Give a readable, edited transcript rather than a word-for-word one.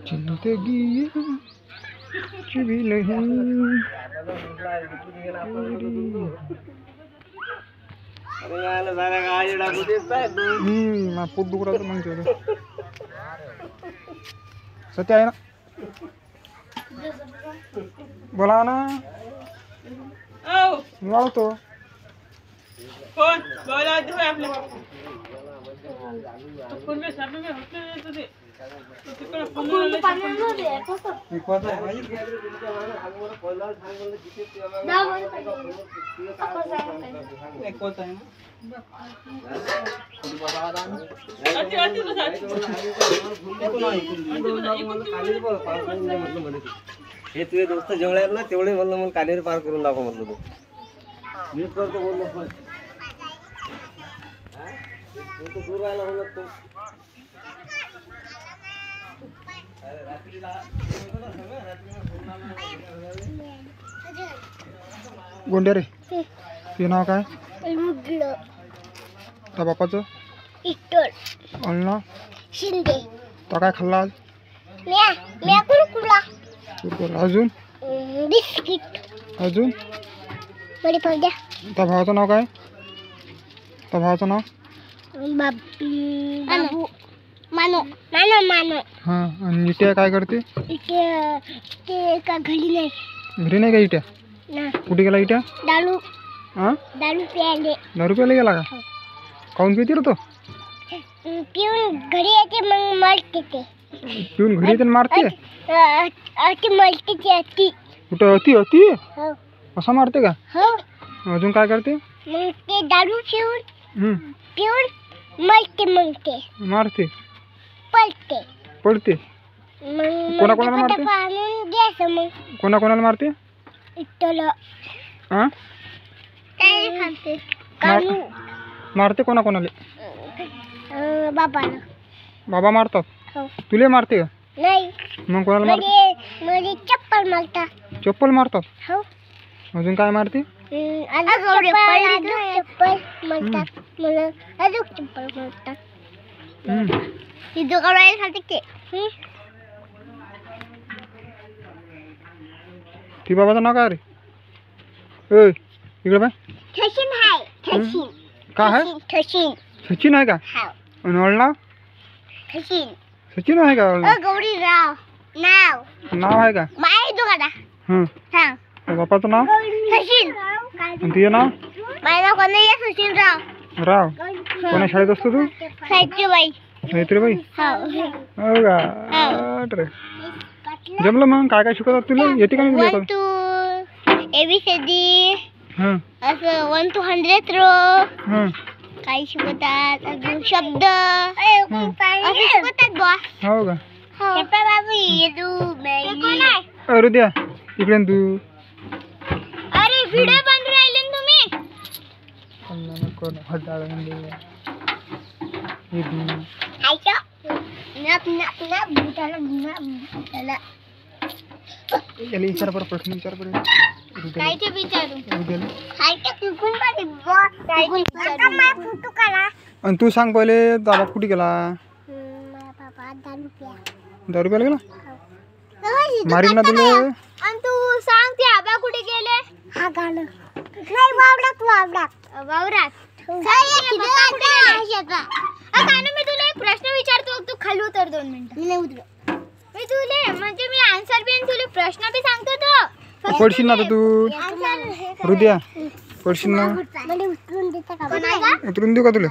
जिंदगी कुछ भी नहीं। पोट दुख रहा मग सत्य आहे ना बोला ना वाळतो फोन बोला आपल्या फोन में सामने में होते थे तो फोन हे तुझे दोस्त जेवढे आहेत ना तेवढे म्हणलं मला कानेरी पार करून दाखव म्हटलं तू मी करतो बोललो पण तू दूर राहायला म्हणत तू गोंड्या रे ते नाव काय त्या बापाचं अण्णा शिंदे तो काय खाल्ला आज म्या कुरकुरा कुरकुरा अजून बिस्किट अजून बडी पडद्या त्या भावाचं नाव काय त्या भावाचं नाव बाबू मानो मानो मानो हां आणि इट्या काय करते ते का घरी नाही घरी नाही का इट्या ना कुठे गेला इट्या दारू हां दारू प्यायले दारू प्यायला गेला का काऊन पिते रे तो पिऊन घरी येते मग मरते ते पिऊन घरी येते आणि मारते अति मरते ती अति कुठं अति अति हो असं मारते का हो अजून काय करते मग ते दारू पिऊन मरते मग ते मारते पळते पडते मग कोणाकोणाला मारते? आणून घ्यायचं मग कोणाकोणाला मारते इथलं हां काय सांगते कानू मारते कोणाकोणाला बाबाला बाबा मारतात हो तुले मारते का नाही मग कोणाला मारते मध्ये चप्पल मारता चप्पल मारतात हो अजून काय मारते चप्पल मारतात मला अजून चप्पल मारतात ती दुकानवाले सांगते की ती बाबाचं नाव काय रे ए इकडे बाय ठशीन आहे ठशीन काय आहे ठशीन सचिन आहे का हा आणि नाव ठशीन सचिन आहे का गौरी राव नाव नाव आहे का माय दुकाना हं सांग बापाचं नाव ठशीन आणि तुझं नाव माझं नाव कोण आहे सचिन राव राव कोणा शाळेत असतो तू साहित्यबाई मैत्रीबाई हो का अरे जमलं मग काय काय शिकवतात तुला येते का नाही वन टू एबीसीडी हं असं 1 to 100 रो हं काही शिकवतात अजून शब्द असं शिकवतात बा हो का हे पण बाबू ये तू कोण आहे अरे द्या इकडे न तू अरे व्हिडिओ बनवून राहिले ना तुम्ही कोण हटाळ ऐका नप नप नप भूताला भूताला याला विचार बरं प्रश्न विचार बरं काय ते विचारू उद्याला ऐका कुकून पाठी बॉस आता माझा फोटो काढा आणि तू सांग पहिले दाबा कुठे गेला माझा बाबा 10 रुपया 10 रुपयाला गेला मारीन ना तुला आणि तू सांग ते आबा कुठे गेले हा गाणं नाही वावरात मी तुला एक प्रश्न विचारतो तू खाली उतर 2 मिनिटं नाही उतर मी तुले म्हणजे मी आन्सर बी तुला प्रश्न बी सांगतो तो पडशील ना तू हृदया पडशील ना मला उतरून देता का उतरून देऊ का तुला